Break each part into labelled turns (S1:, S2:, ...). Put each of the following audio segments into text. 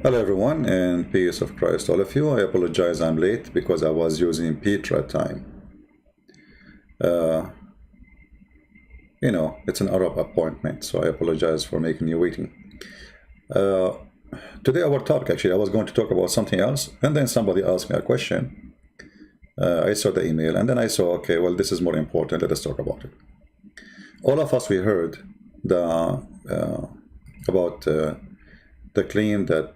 S1: Hello everyone, and peace of Christ all of you. I apologize I'm late because I was using Petra time. It's an Arab appointment, so I apologize for making you waiting. Today our topic, actually, I was going to talk about something else, and then somebody asked me a question. I saw the email, and then I saw, okay, well, this is more important, let us talk about it. All of us, we heard about the claim that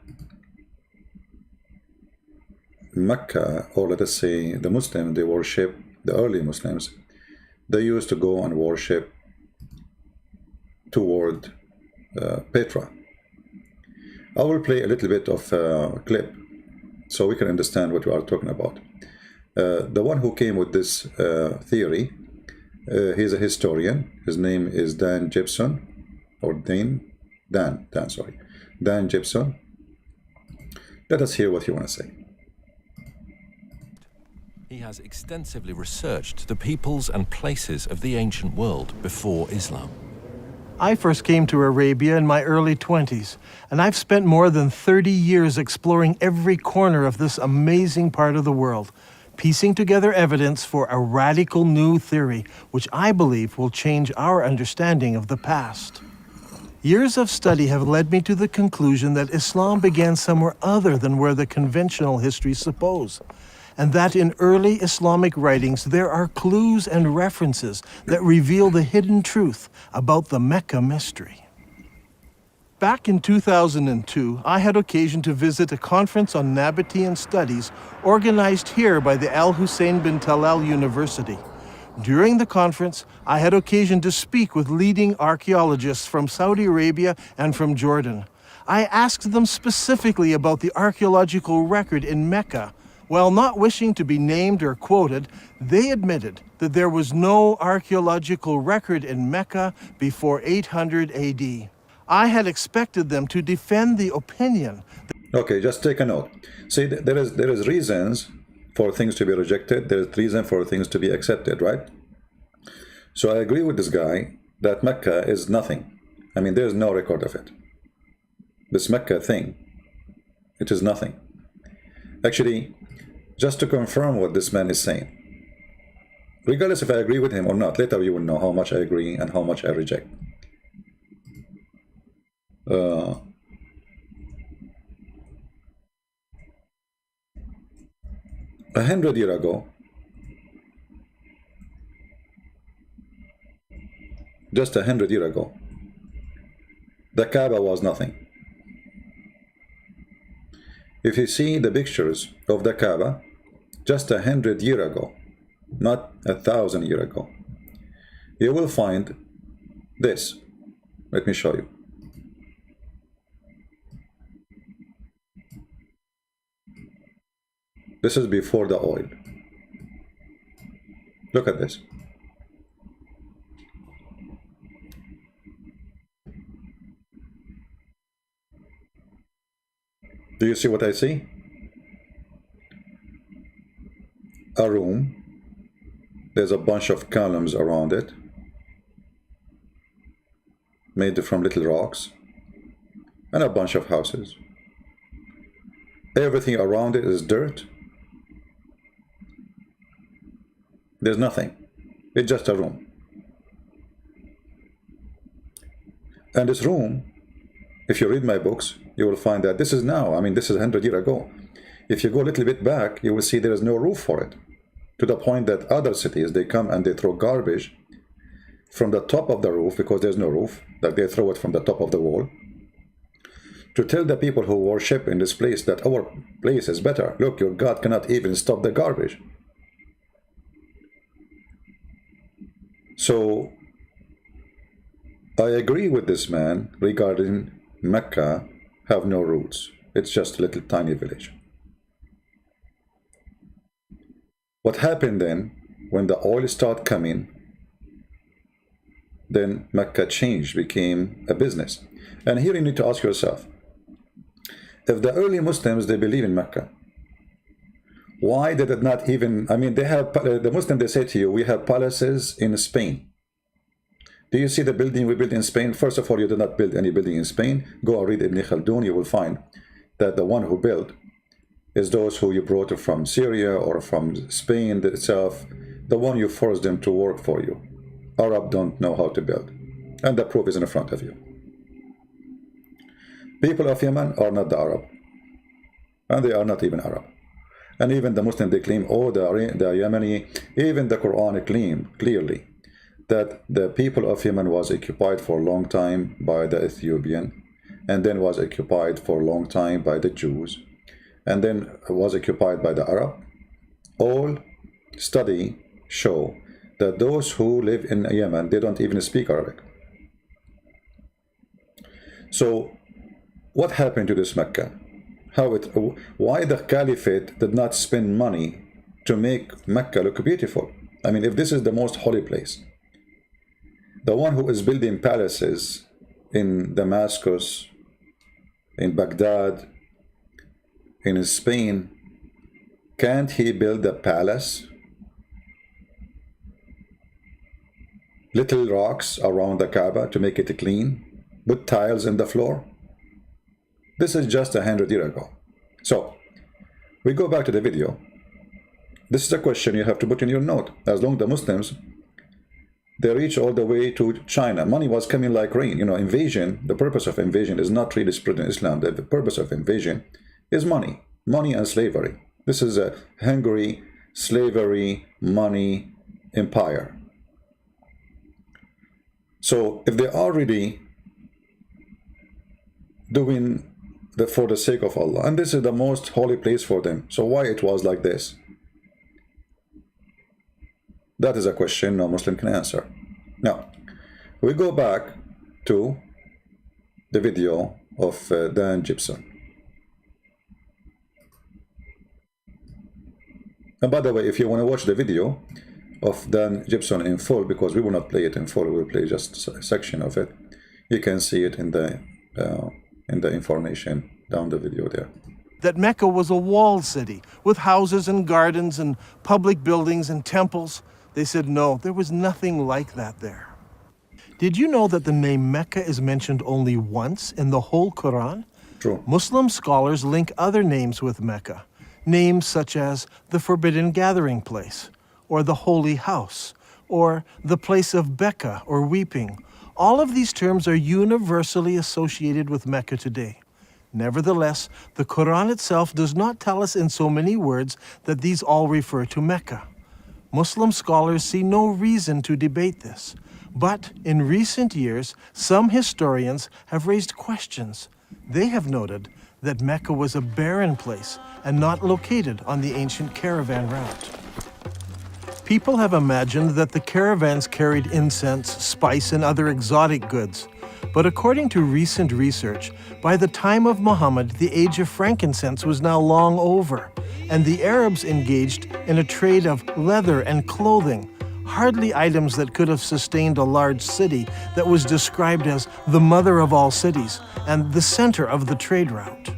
S1: Mecca, or let us say the Muslims, they worship, the early Muslims, they used to go and worship toward Petra. I will play a little bit of a clip so we can understand what we are talking about. The one who came with this theory, he's a historian. His name is Dan Gibson, or Dan Gibson. Let us hear what you want to say.
S2: He has extensively researched the peoples and places of the ancient world before Islam.
S3: I first came to Arabia in my early 20s, and I've spent more than 30 years exploring every corner of this amazing part of the world, piecing together evidence for a radical new theory, which I believe will change our understanding of the past. Years of study have led me to the conclusion that Islam began somewhere other than where the conventional histories suppose, and that in early Islamic writings there are clues and references that reveal the hidden truth about the Mecca mystery. Back in 2002, I had occasion to visit a conference on Nabatean studies organized here by the Al Hussein bin Talal University. During the conference, I had occasion to speak with leading archaeologists from Saudi Arabia and from Jordan. I asked them specifically about the archaeological record in Mecca. While not wishing to be named or quoted, they admitted that there was no archaeological record in Mecca before 800 AD. I had expected them to defend the opinion.
S1: Okay, just take a note. See, there is reasons for things to be rejected. There's reason for things to be accepted, right? So I agree with this guy that Mecca is nothing. I mean, there's no record of it. This Mecca thing, it is nothing. Actually, just to confirm what this man is saying, regardless if I agree with him or not, later you will know how much I agree and how much I reject. 100 years ago, just 100 years ago, the Kaaba was nothing. If you see the pictures of the Kaaba, just 100 years ago, not 1,000 years ago, you will find this. Let me show you. This is before the oil. Look at this. Do you see what I see? A room. There's a bunch of columns around it, made from little rocks, and a bunch of houses. Everything around it is dirt. There's nothing. It's just a room. And this room, if you read my books, you will find that this is now, I mean, this is 100 years ago. If you go a little bit back, you will see there is no roof for it. To the point that other cities, they come and they throw garbage from the top of the roof, because there's no roof, like they throw it from the top of the wall, to tell the people who worship in this place that our place is better. Look, your God cannot even stop the garbage. So I agree with this man regarding Mecca have no roots. It's just a little tiny village. What happened then, when the oil started coming, then Mecca changed, became a business. And here you need to ask yourself, if the early Muslims, they believe in Mecca, why did it not even, I mean, they have, the Muslim, they say to you, we have palaces in Spain. Do you see the building we built in Spain? First of all, you did not build any building in Spain. Go and read Ibn Khaldun, you will find that the one who built is those who you brought from Syria or from Spain itself, the one you forced them to work for you. Arab don't know how to build. And the proof is in front of you. People of Yemen are not the Arab. And they are not even Arab. And even the Muslim, they claim, oh, the Yemeni, even the Quran claim clearly that the people of Yemen was occupied for a long time by the Ethiopian, and then was occupied for a long time by the Jews, and then was occupied by the Arab. All study show that those who live in Yemen, they don't even speak Arabic. So what happened to this Mecca? Why the Caliphate did not spend money to make Mecca look beautiful? I mean, if this is the most holy place, the one who is building palaces in Damascus, in Baghdad, in Spain, can't he build a palace? Little rocks around the Kaaba to make it clean, put tiles in the floor. This is just 100 years ago. So we go back to the video. This is a question you have to put in your note. As long as the Muslims, they reach all the way to China, money was coming like rain. You know, invasion, the purpose of invasion is not really spreading Islam. The purpose of invasion is money and slavery. This is a Hungary, slavery, money, empire. So if they are really doing for the sake of Allah, and this is the most holy place for them, so why it was like this? That is a question no Muslim can answer. Now, we go back to the video of Dan Gibson. And by the way, if you want to watch the video of Dan Gibson in full, because we will not play it in full, we will play just a section of it, you can see it in the information down the video there.
S3: That Mecca was a walled city with houses and gardens and public buildings and temples. They said no, there was nothing like that there. Did you know that the name Mecca is mentioned only once in the whole Quran?
S1: True.
S3: Muslim scholars link other names with Mecca. Names such as the Forbidden Gathering Place, or the Holy House, or the Place of Becca, or Weeping. All of these terms are universally associated with Mecca today. Nevertheless, the Quran itself does not tell us in so many words that these all refer to Mecca. Muslim scholars see no reason to debate this. But in recent years, some historians have raised questions. They have noted that Mecca was a barren place and not located on the ancient caravan route. People have imagined that the caravans carried incense, spice, and other exotic goods. But according to recent research, by the time of Muhammad, the age of frankincense was now long over, and the Arabs engaged in a trade of leather and clothing, hardly items that could have sustained a large city that was described as the mother of all cities and the center of the trade route.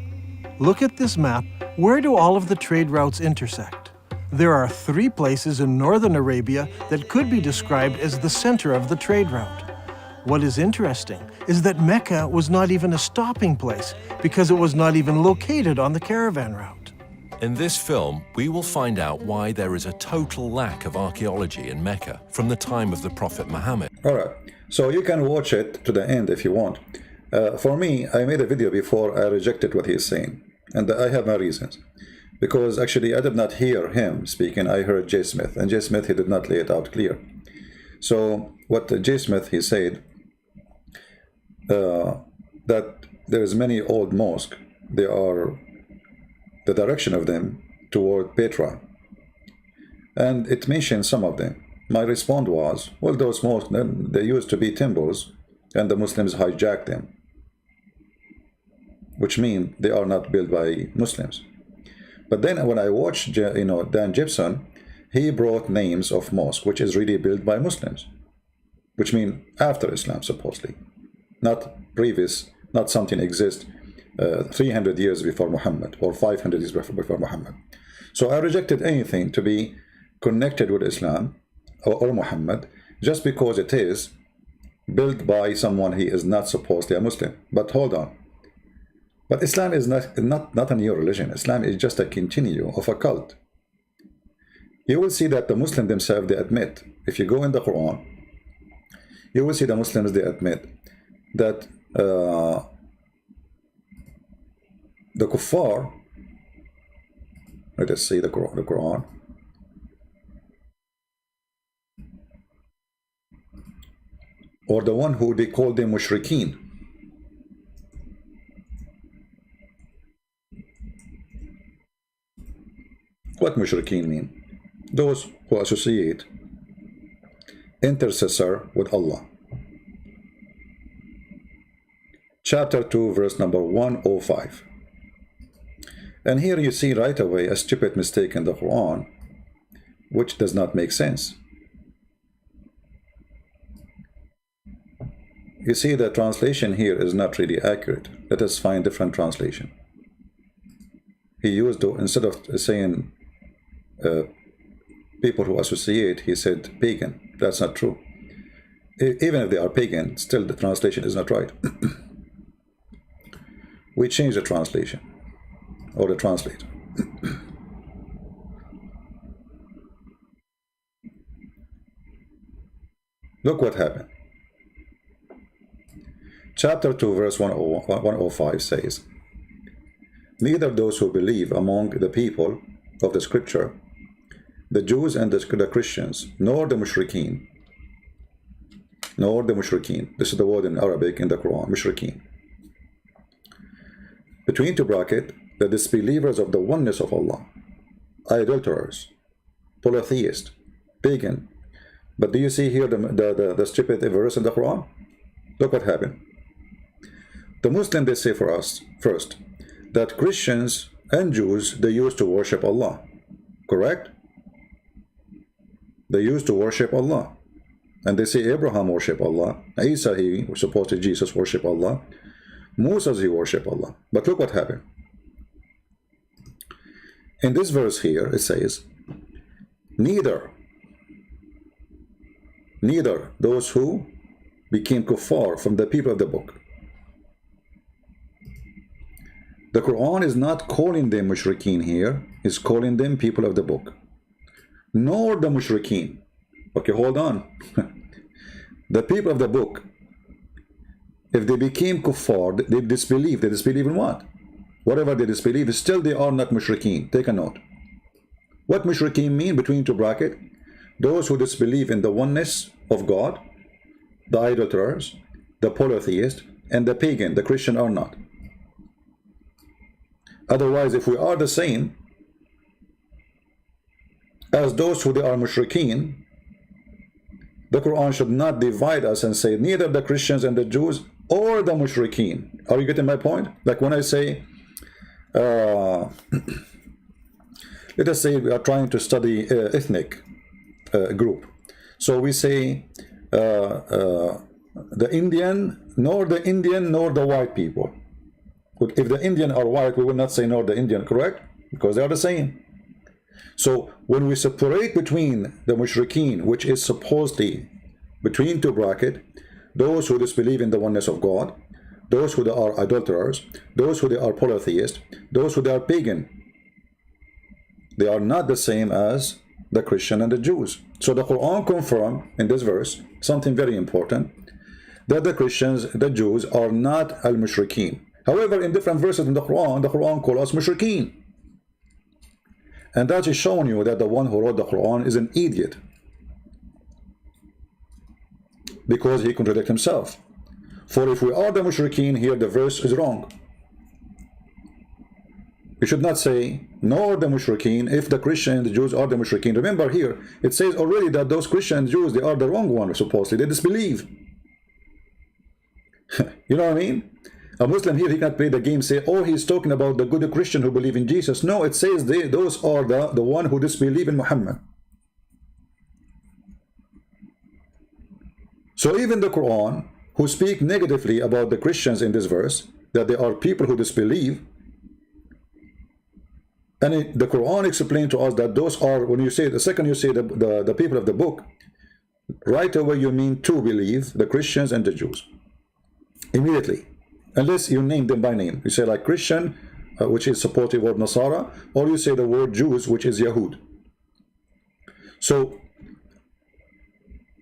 S3: Look at this map. Where do all of the trade routes intersect? There are 3 places in northern Arabia that could be described as the center of the trade route. What is interesting is that Mecca was not even a stopping place because it was not even located on the caravan route.
S2: In this film, we will find out why there is a total lack of archaeology in Mecca from the time of the Prophet Muhammad.
S1: All right, so you can watch it to the end if you want. For me, I made a video before I rejected what he's saying, and I have my reasons. Because actually I did not hear him speaking, I heard J. Smith, and J. Smith, he did not lay it out clear. So what J. Smith, he said, that there is many old mosques, they are, the direction of them toward Petra. And it mentioned some of them. My response was, well, those mosques, they used to be temples, and the Muslims hijacked them. Which means they are not built by Muslims. But then when I watched, Dan Gibson, he brought names of mosques, which is really built by Muslims. Which means after Islam, supposedly. Not previous, not something exists 300 years before Muhammad or 500 years before Muhammad. So I rejected anything to be connected with Islam or Muhammad just because it is built by someone he is not supposedly a Muslim. But hold on. But Islam is not a new religion. Islam is just a continue of a cult. You will see that the Muslims themselves, they admit, if you go in the Quran, you will see the Muslims, they admit that the kuffar, let us see the Quran, or the one who they call them mushrikeen. What mushrikeen mean? Those who associate intercessor with Allah. Chapter 2, verse number 105. And here you see right away a stupid mistake in the Quran, which does not make sense. You see, the translation here is not really accurate. Let us find different translation. He used, instead of saying people who associate, he said pagan. That's not true. Even if they are pagan, still the translation is not right. We change the translation, or the translator. Look what happened. Chapter 2, verse 105 says, neither those who believe among the people of the scripture, the Jews and the Christians, nor the mushrikeen, this is the word in Arabic in the Quran, mushrikeen, between two brackets, the disbelievers of the oneness of Allah, idolaters, polytheists, pagan. But do you see here the stupid verse in the Quran? Look what happened. The Muslims, they say for us, first, that Christians and Jews, they used to worship Allah. Correct? They used to worship Allah. And they say Abraham worship Allah. Isa, he supposedly Jesus worship Allah. Moses, he worship Allah. But look what happened. In this verse here, it says, neither those who became kuffar from the people of the book. The Quran is not calling them mushrikeen here, it's calling them people of the book. Nor the mushrikeen. Okay, hold on. The people of the book, if they became kuffar, they disbelieve. They disbelieve in what? Whatever they disbelieve, still they are not mushrikeen. Take a note. What mushrikeen mean between two brackets? Those who disbelieve in the oneness of God, the idolaters, the polytheist, and the pagan. The Christian are not. Otherwise, if we are the same as those who they are mushrikeen, the Quran should not divide us and say neither the Christians and the Jews or the mushrikeen. Are you getting my point? Like when I say, let us say we are trying to study ethnic group. So we say the Indian, nor the white people. If the Indian are white, we will not say nor the Indian, correct? Because they are the same. So when we separate between the mushrikeen, which is supposedly between two brackets, those who disbelieve in the oneness of God, those who are idolaters, those who are polytheists, those who are pagan, they are not the same as the Christian and the Jews. So the Quran confirms in this verse something very important, that the Christians, the Jews are not al-mushrikeen. However, in different verses in the Quran calls us mushrikeen. And that is showing you that the one who wrote the Quran is an idiot, because he contradicts himself. For if we are the mushrikeen, here the verse is wrong. You should not say nor the mushrikeen if the Christian and the Jews are the mushrikeen. Remember here, it says already that those Christian and Jews, they are the wrong one, supposedly. They disbelieve. You know what I mean? A Muslim here, he can't play the game, say, oh, he's talking about the good Christian who believe in Jesus. No, it says those are the one who disbelieve in Muhammad. So even the Quran, who speak negatively about the Christians in this verse, that they are people who disbelieve, and the Quran explained to us that those are, when you say, the second you say the people of the book, right away you mean to believe, the Christians and the Jews. Immediately. unless you name them by name. You say like Christian, which is supportive of Nasara, or you say the word Jews, which is Yahud. So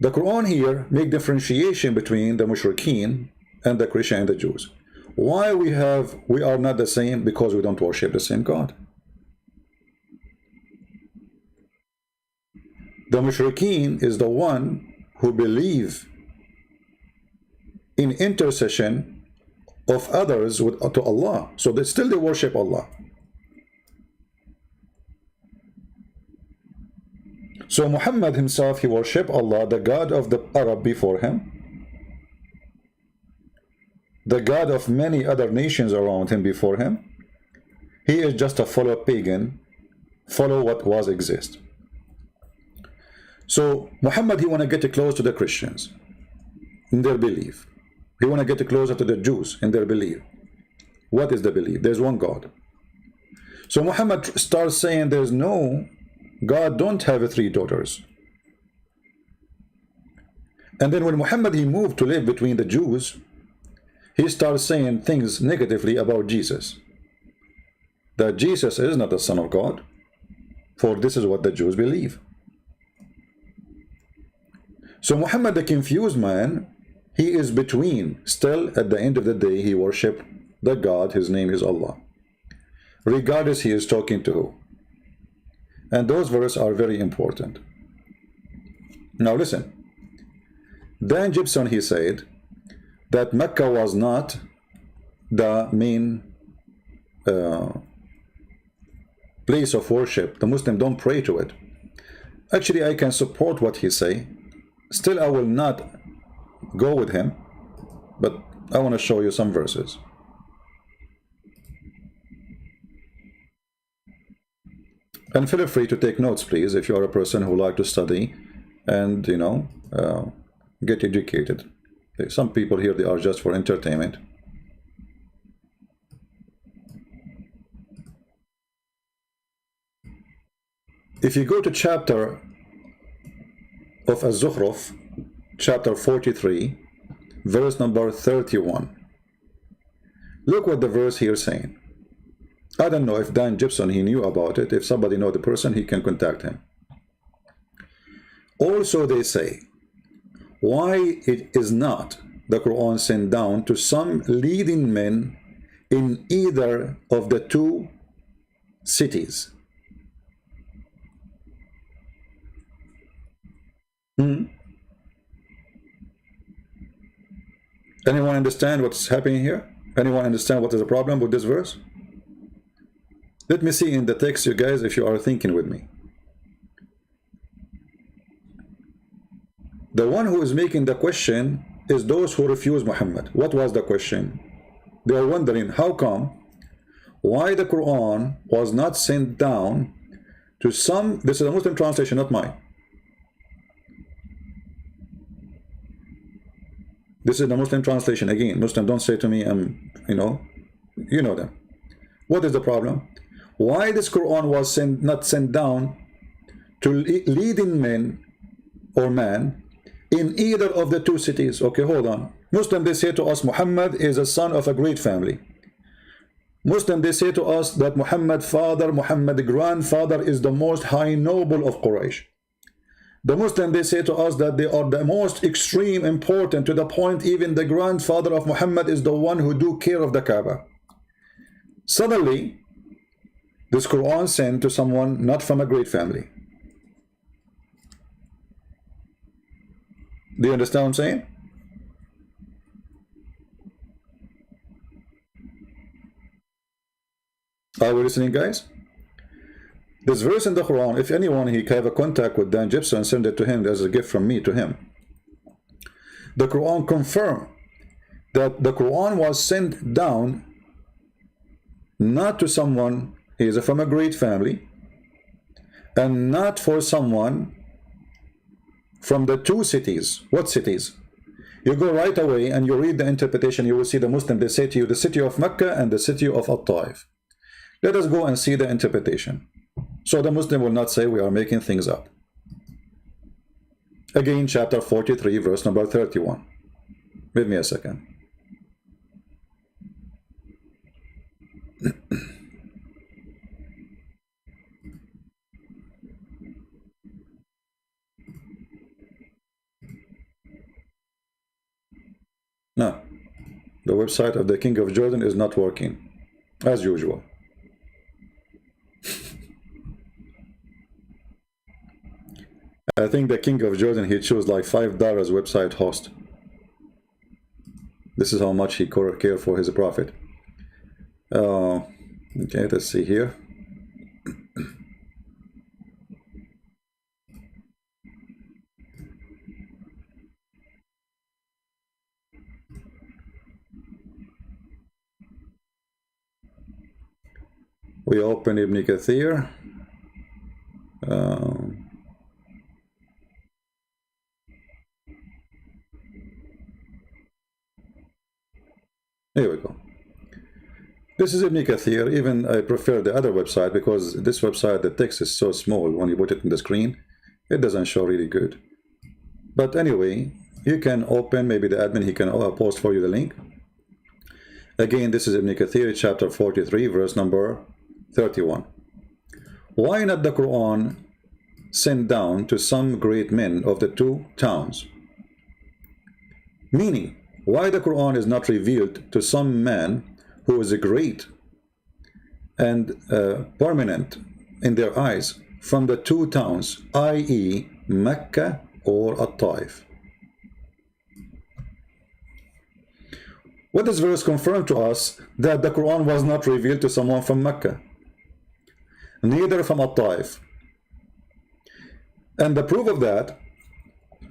S1: the Quran here make differentiation between the Mushrikeen and the Christian and the Jews. Why we are not the same? Because we don't worship the same God. The Mushrikeen is the one who believe in intercession of others to Allah. So they worship Allah. So Muhammad himself, he worshiped Allah, the God of the Arab before him, the God of many other nations around him before him. He is just a follow pagan, follow what was exist. So Muhammad, he want to get close to the Christians in their belief. He want to get closer to the Jews in their belief. What is the belief? There's one God. So Muhammad starts saying there's no God, don't have 3 daughters. And then when Muhammad, he moved to live between the Jews, he starts saying things negatively about Jesus. That Jesus is not the Son of God, for this is what the Jews believe. So Muhammad, the confused man, he is between. Still, at the end of the day, he worshipped the God, his name is Allah. Regardless, he is talking to who. And those verses are very important. Now listen. Dan Gibson, he said that Mecca was not the main place of worship. The Muslims don't pray to it. Actually, I can support what he say. Still, I will not go with him, but I want to show you some verses. And feel free to take notes, please, if you are a person who like to study and, you know, get educated. Some people here, they are just for entertainment. If you go to chapter of Az-Zukhruf, chapter 43, verse number 31. Look what the verse here is saying. I don't know if Dan Gibson, he knew about it. If somebody know the person, he can contact him. Also they say, why it is not the Quran sent down to some leading men in either of the 2 cities? Anyone understand what's happening here? Anyone understand what is the problem with this verse? Let me see in the text, you guys, if you are thinking with me. The one who is making the question is those who refuse Muhammad. What was the question? They are wondering how come, why the Quran was not sent down to some, this is a Muslim translation, not mine. This is the Muslim translation. Again, Muslim, don't say to me, you know them. What is the problem? Why this Quran was not sent down to leading men or man in either of the 2 cities? Okay, hold on. Muslim, they say to us, Muhammad is a son of a great family. Muslim, they say to us that Muhammad father, Muhammad grandfather is the most high noble of Quraysh. The Muslim, they say to us that they are the most extreme important, to the point even the grandfather of Muhammad is the one who do care of the Kaaba. Suddenly, this Quran sent to someone not from a great family. Do you understand what I'm saying? Are we listening, guys? This verse in the Quran, if anyone he can have a contact with Dan Gibson, send it to him as a gift from me to him. The Quran confirmed that the Quran was sent down not to someone he is from a great family, and not for someone from the 2 cities. What cities? You go right away and you read the interpretation, you will see the Muslim, they say to you the city of Mecca and the city of At-Taif. Let us go and see the interpretation. So the Muslim will not say we are making things up. Again, chapter 43, verse number 31. Give me a second. The website of the King of Jordan is not working, as usual. I think the King of Jordan, he chose like $5 website host. This is how much he care for his prophet. Okay, let's see here. We open Ibn Kathir. Here we go. This is Ibn Kathir. Even I prefer the other website because this website, the text is so small. When you put it on the screen, it doesn't show really good. But anyway, you can open, maybe the admin, he can post for you the link. Again, this is Ibn Kathir, chapter 43, verse number 31. Why not the Quran sent down to some great men of the two towns? Meaning, why the Quran is not revealed to some man who is great and permanent in their eyes from the two towns, i.e. Mecca or At-Taif? What does verse confirm to us? That the Quran was not revealed to someone from Mecca, neither from At-Taif. And the proof of that,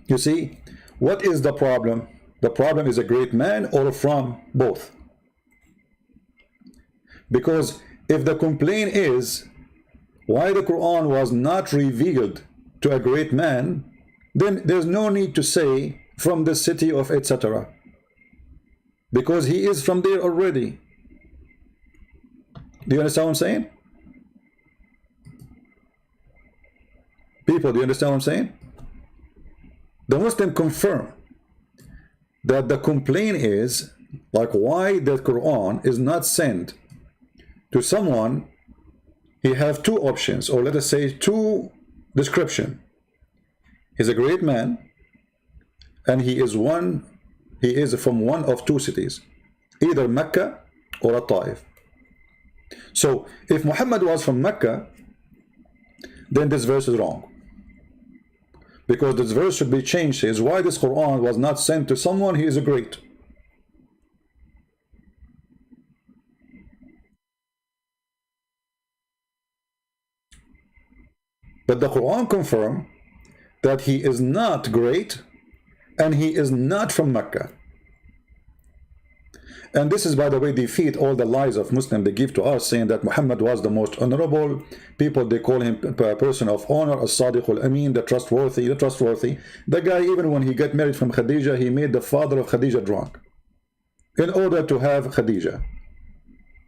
S1: you see, what is the problem? The problem is a great man or from both. Because if the complaint is why the Quran was not revealed to a great man, then there's no need to say from the city of etc. Because he is from there already. Do you understand what I'm saying? People, do you understand what I'm saying? The Muslim confirm that the complaint is like why the Quran is not sent to someone. He have two options, or let us say two description. He's a great man and he is from one of two cities, either Mecca or At-Taif. So if Muhammad was from Mecca, then this verse is wrong, because this verse should be changed. Is why this Quran was not sent to someone he is a great. But the Quran confirmed that he is not great and he is not from Mecca. And this is, by the way, defeat all the lies of Muslims they give to us, saying that Muhammad was the most honorable people. They call him a person of honor, as-Sadiq al-Amin, the trustworthy, the trustworthy. The guy, even when he got married from Khadija, he made the father of Khadija drunk in order to have Khadija.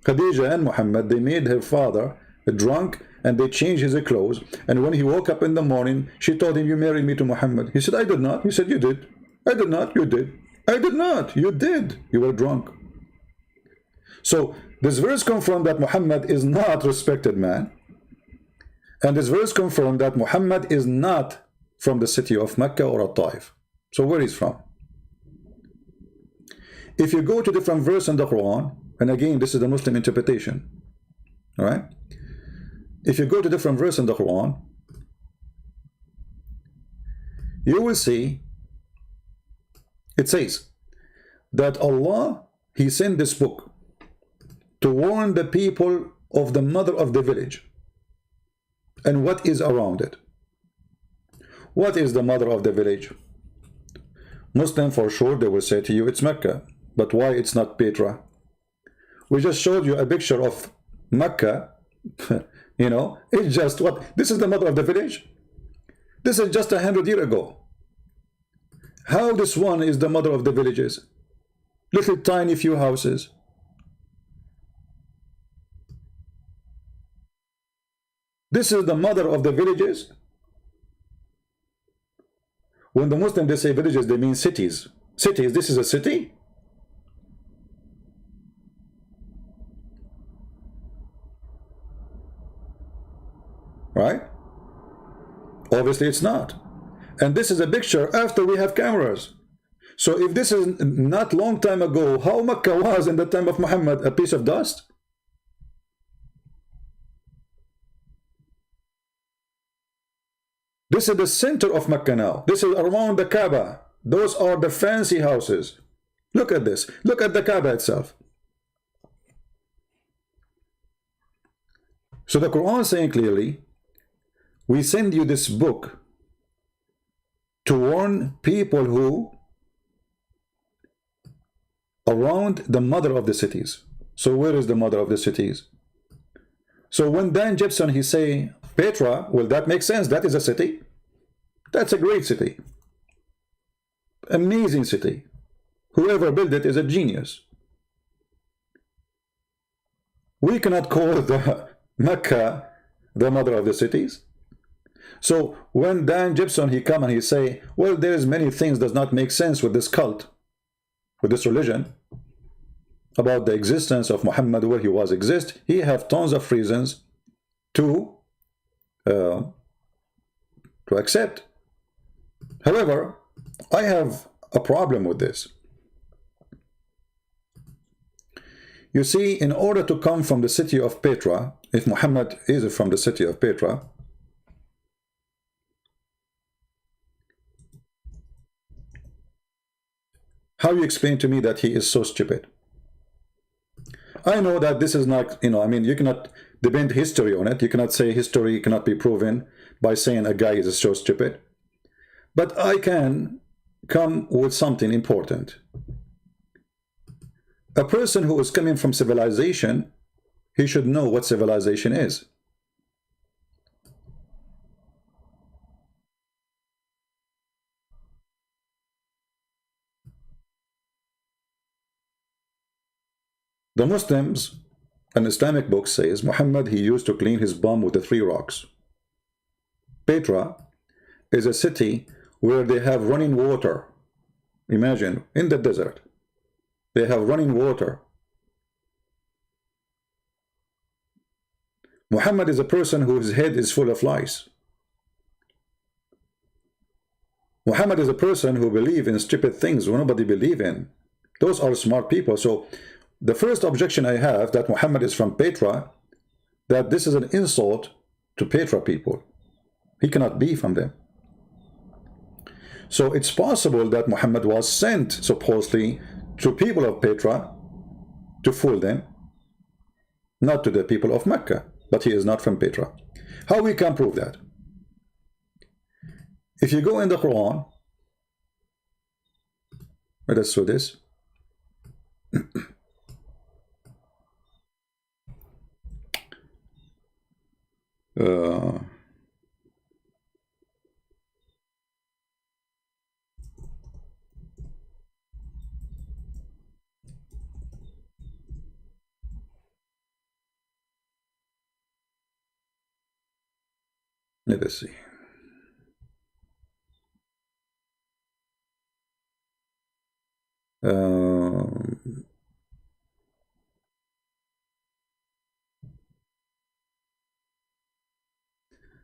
S1: Khadija and Muhammad, they made her father drunk and they changed his clothes. And when he woke up in the morning, she told him, "You married me to Muhammad." He said, "I did not." He said, "You did." "I did not." "You did." "I did not." "You did. You were drunk." So this verse confirmed that Muhammad is not respected man, and this verse confirmed that Muhammad is not from the city of Mecca or At-Taif. So where he's from? If you go to different verse in the Quran, and again this is the Muslim interpretation, all right? If you go to different verse in the Quran, you will see it says that Allah, he sent this book to warn the people of the mother of the village and what is around it. What is the mother of the village? Muslim, for sure, they will say to you, it's Mecca. But why it's not Petra? We just showed you a picture of Mecca. You know, it's just what? This is the mother of the village? This is just 100 years ago. How this one is the mother of the villages? Little tiny few houses. This is the mother of the villages. When the Muslims, they say villages, they mean cities. Cities, this is a city? Right? Obviously it's not. And this is a picture after we have cameras. So if this is not long time ago, how Mecca was in the time of Muhammad? A piece of dust? This is the center of Mecca now. This is around the Kaaba. Those are the fancy houses. Look at this. Look at the Kaaba itself. So the Quran is saying clearly, we send you this book to warn people who around the mother of the cities. So where is the mother of the cities? So when Dan Gibson, he say Petra, well, that makes sense. That is a city. That's a great city. Amazing city. Whoever built it is a genius. We cannot call the Mecca the mother of the cities. So when Dan Gibson, he come and he say, well, there's many things does not make sense with this cult, with this religion, about the existence of Muhammad, where he was exist, he have tons of reasons to accept. However, I have a problem with this. You see, in order to come from the city of Petra, if Muhammad is from the city of Petra, how you explain to me that he is so stupid? I know that this is not, I mean, you cannot depend history on it. You cannot say history cannot be proven by saying a guy is so stupid. But I can come with something important. A person who is coming from civilization, he should know what civilization is. The Muslims, an Islamic book says, Muhammad, he used to clean his bum with the 3 rocks. Petra is a city where they have running water. Imagine, in the desert, they have running water. Muhammad is a person whose head is full of lies. Muhammad is a person who believes in stupid things nobody believes in. Those are smart people. So the first objection I have that Muhammad is from Petra, that this is an insult to Petra people. He cannot be from them. So it's possible that Muhammad was sent supposedly to people of Petra to fool them, not to the people of Mecca, but he is not from Petra. How we can prove that? If you go in the Quran, let us do this. Let us see.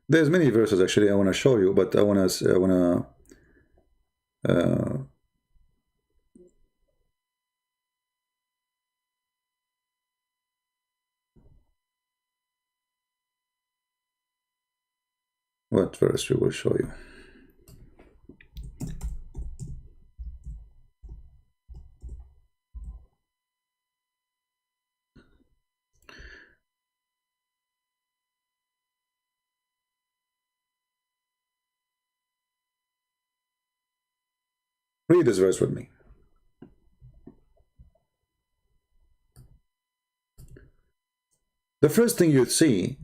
S1: There's many verses actually I want to show you, but I want to what verse we will show you. Read this verse with me. The first thing you see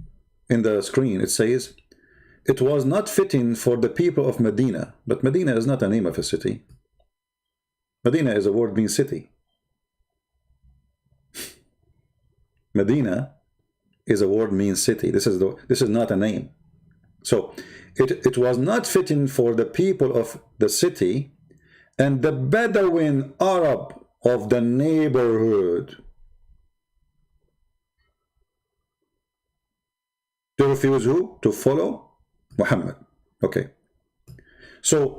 S1: in the screen, it says, it was not fitting for the people of Medina. But Medina is not a name of a city. Medina is a word means city. Medina is a word means city. This is not a name. So it was not fitting for the people of the city and the Bedouin Arab of the neighborhood to refuse who? To follow Muhammad. Okay. So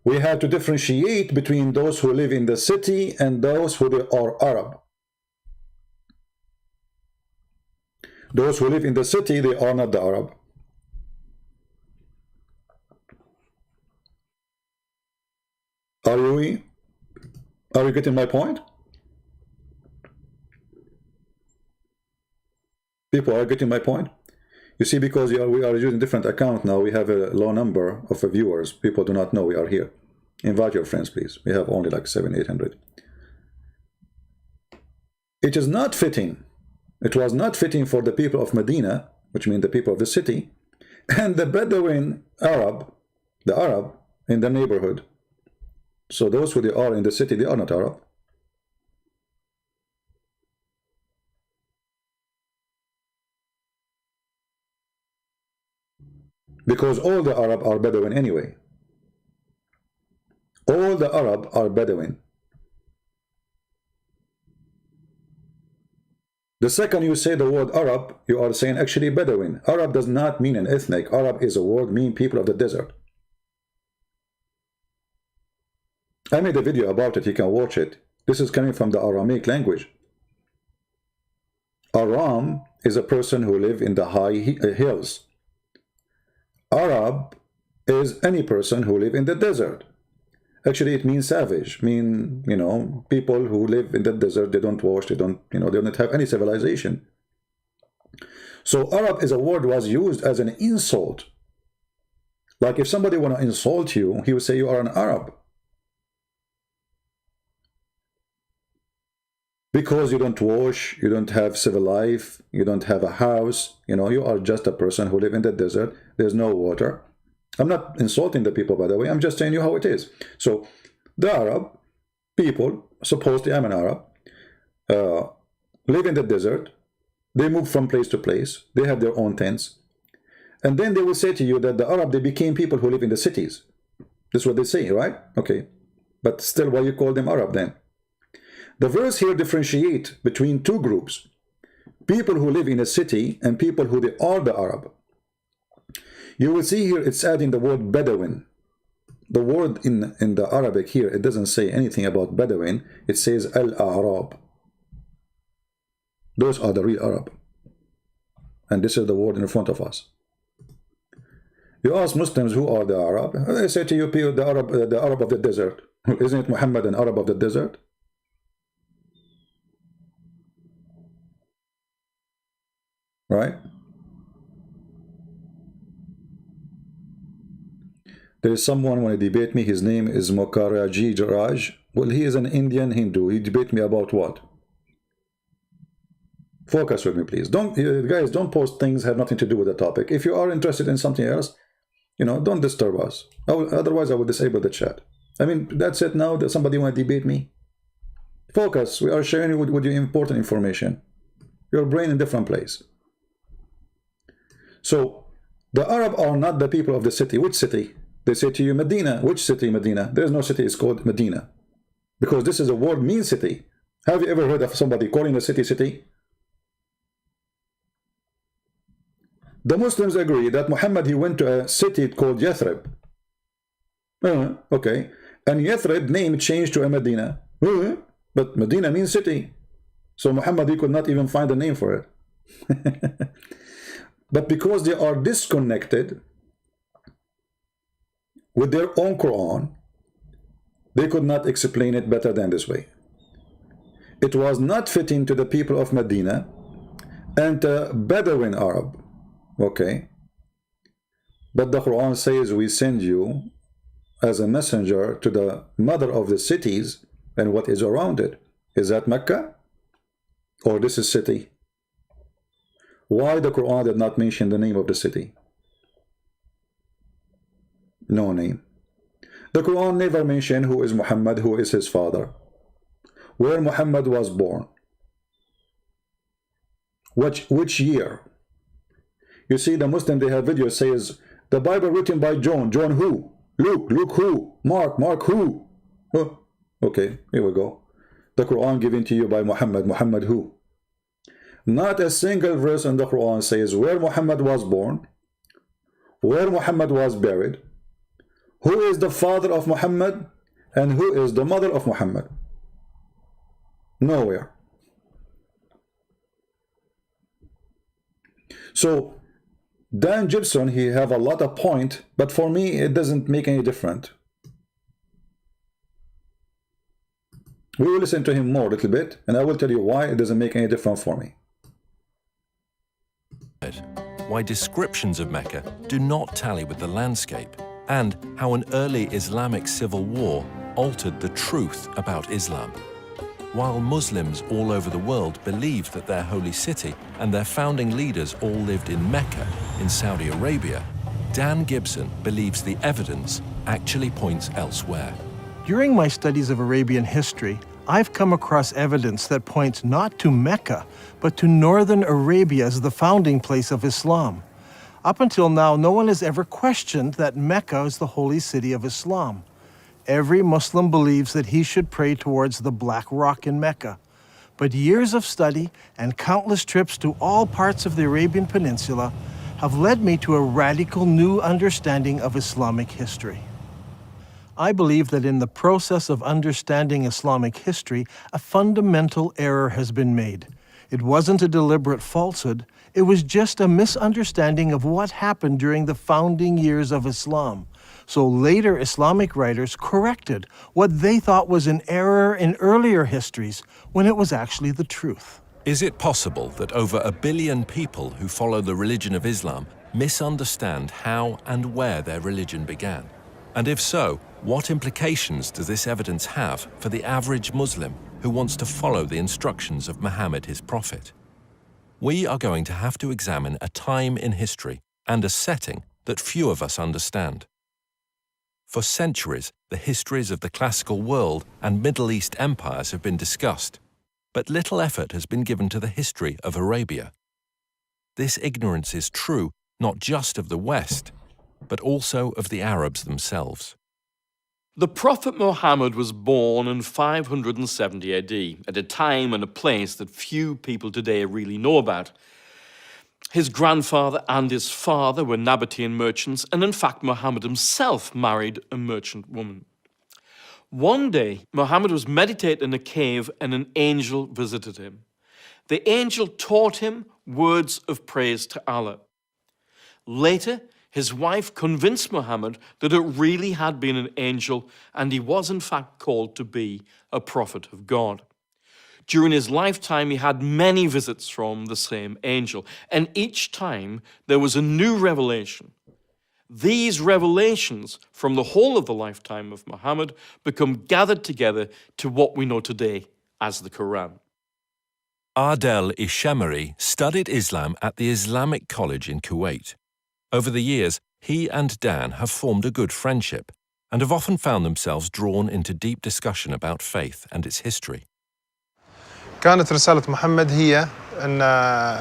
S1: we have to differentiate between those who live in the city and those who are Arab. Those who live in the city, they are not the Arab. Are you getting my point? People are getting my point? You see, because we are using different account now, we have a low number of viewers. People do not know we are here. Invite your friends, please. We have only like 700-800. It is not fitting. It was not fitting for the people of Medina, which means the people of the city, and the Bedouin Arab, the Arab in the neighborhood. So those who they are in the city, they are not Arab. Because all the Arab are Bedouin anyway. All the Arab are Bedouin. The second you say the word Arab, you are saying actually Bedouin. Arab does not mean an ethnic. Arab is a word mean people of the desert. I made a video about it, you can watch it. This is coming from the Aramaic language. Aram is a person who lives in the high hills. Arab is any person who lives in the desert. Actually, it means savage, people who live in the desert, they don't wash, they don't have any civilization. So Arab is a word was used as an insult. Like if somebody want to insult you, he would say you are an Arab. Because you don't wash, you don't have civil life, you don't have a house, you are just a person who live in the desert, there's no water. I'm not insulting the people, by the way, I'm just telling you how it is. So, the Arab people, supposedly I'm an Arab, live in the desert, they move from place to place, they have their own tents, and then they will say to you that the Arab, they became people who live in the cities. That's what they say, right? Okay. But still, why you call them Arab then? The verse here differentiate between two groups. People who live in a city and people who they are the Arab. You will see here it's adding the word Bedouin. The word in the Arabic here, it doesn't say anything about Bedouin. It says Al-A'rab. Those are the real Arab. And this is the word in front of us. You ask Muslims who are the Arab, they say to you, the Arab of the desert. Isn't it Muhammad an Arab of the desert? Right? There is someone want to debate me. His name is Mokaraji Raj. Well, he is an Indian Hindu. He debate me about what? Focus with me, please. Guys, don't post things that have nothing to do with the topic. If you are interested in something else, don't disturb us. Otherwise, I will disable the chat. I mean, that's it now. That somebody want to debate me? Focus. We are sharing with you important information. Your brain in a different place. So, the Arab are not the people of the city. Which city? They say to you, Medina. Which city, Medina? There is no city, it's called Medina. Because this is a word mean city. Have you ever heard of somebody calling a city, city? The Muslims agree that Muhammad, he went to a city called Yathrib. Okay. And Yathrib name changed to a Medina. But Medina means city. So Muhammad, he could not even find a name for it. But because they are disconnected with their own Quran, they could not explain it better than this way. It was not fitting to the people of Medina and Bedouin Arab. Okay. But the Quran says we send you as a messenger to the mother of the cities and what is around it. Is that Mecca? Or this is city? Why the Quran did not mention the name of the city? No name. The Quran never mentioned who is Muhammad, who is his father, where Muhammad was born, which year. You see, the Muslim, they have videos says the Bible written by John. John who? Luke who? Mark who? Oh, okay, here we go. The Quran given to you by Muhammad who? Not a single verse in the Quran says where Muhammad was born, where Muhammad was buried, Who is the father of Muhammad and who is the mother of Muhammad? Nowhere. So Dan Gibson, he have a lot of point, but for me it doesn't make any difference. We will listen to him more a little bit, and I will tell you why it doesn't make any difference for me.
S2: Why descriptions of Mecca do not tally with the landscape, and how an early Islamic civil war altered the truth about Islam. While Muslims all over the world believed that their holy city and their founding leaders all lived in Mecca, in Saudi Arabia, Dan Gibson believes the evidence actually points elsewhere.
S3: During my studies of Arabian history, I've come across evidence that points not to Mecca, but to northern Arabia as the founding place of Islam. Up until now, no one has ever questioned that Mecca is the holy city of Islam. Every Muslim believes that he should pray towards the Black Rock in Mecca. But years of study and countless trips to all parts of the Arabian Peninsula have led me to a radical new understanding of Islamic history. I believe that in the process of understanding Islamic history, a fundamental error has been made. It wasn't a deliberate falsehood, it was just a misunderstanding of what happened during the founding years of Islam. So later Islamic writers corrected what they thought was an error in earlier histories when it was actually the truth.
S2: Is it possible that over 1 billion people who follow the religion of Islam misunderstand how and where their religion began? And if so, what implications does this evidence have for the average Muslim who wants to follow the instructions of Muhammad, his prophet? We are going to have to examine a time in history and a setting that few of us understand. For centuries, the histories of the classical world and Middle East empires have been discussed, but little effort has been given to the history of Arabia. This ignorance is true not just of the West, but also of the Arabs themselves.
S4: The Prophet Muhammad was born in 570 AD, at a time and a place that few people today really know about. His grandfather and his father were Nabatean merchants, and in fact Muhammad himself married a merchant woman. One day, Muhammad was meditating in a cave and an angel visited him. The angel taught him words of praise to Allah. Later, his wife convinced Muhammad that it really had been an angel and he was in fact called to be a prophet of God. During his lifetime, he had many visits from the same angel, and each time there was a new revelation. These revelations from the whole of the lifetime of Muhammad become gathered together to what we know today as the Quran.
S2: Adel Ishamari studied Islam at the Islamic College in Kuwait. Over the years, he and Dan have formed a good friendship and have often found themselves drawn into deep discussion about faith and its history.
S5: كانت رسالة محمد هي أن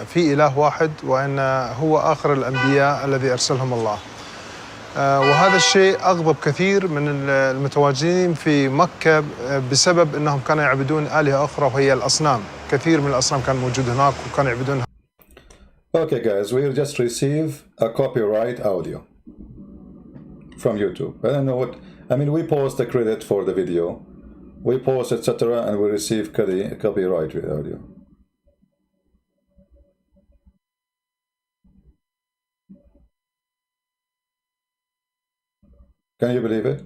S5: في إله واحد وأن هو آخر الأنبياء الذي أرسلهم الله. وهذا الشيء أغضب كثير من المتواجدين في مكة بسبب أنهم كانوا يعبدون آلهة أخرى وهي الأصنام. كثير من الأصنام كان موجود هناك وكانوا يعبدونها.
S1: Okay guys, we'll just receive a copyright audio from YouTube. I don't know what, I mean, we post the credit for the video, we post etc. and we receive copyright audio. Can you believe it?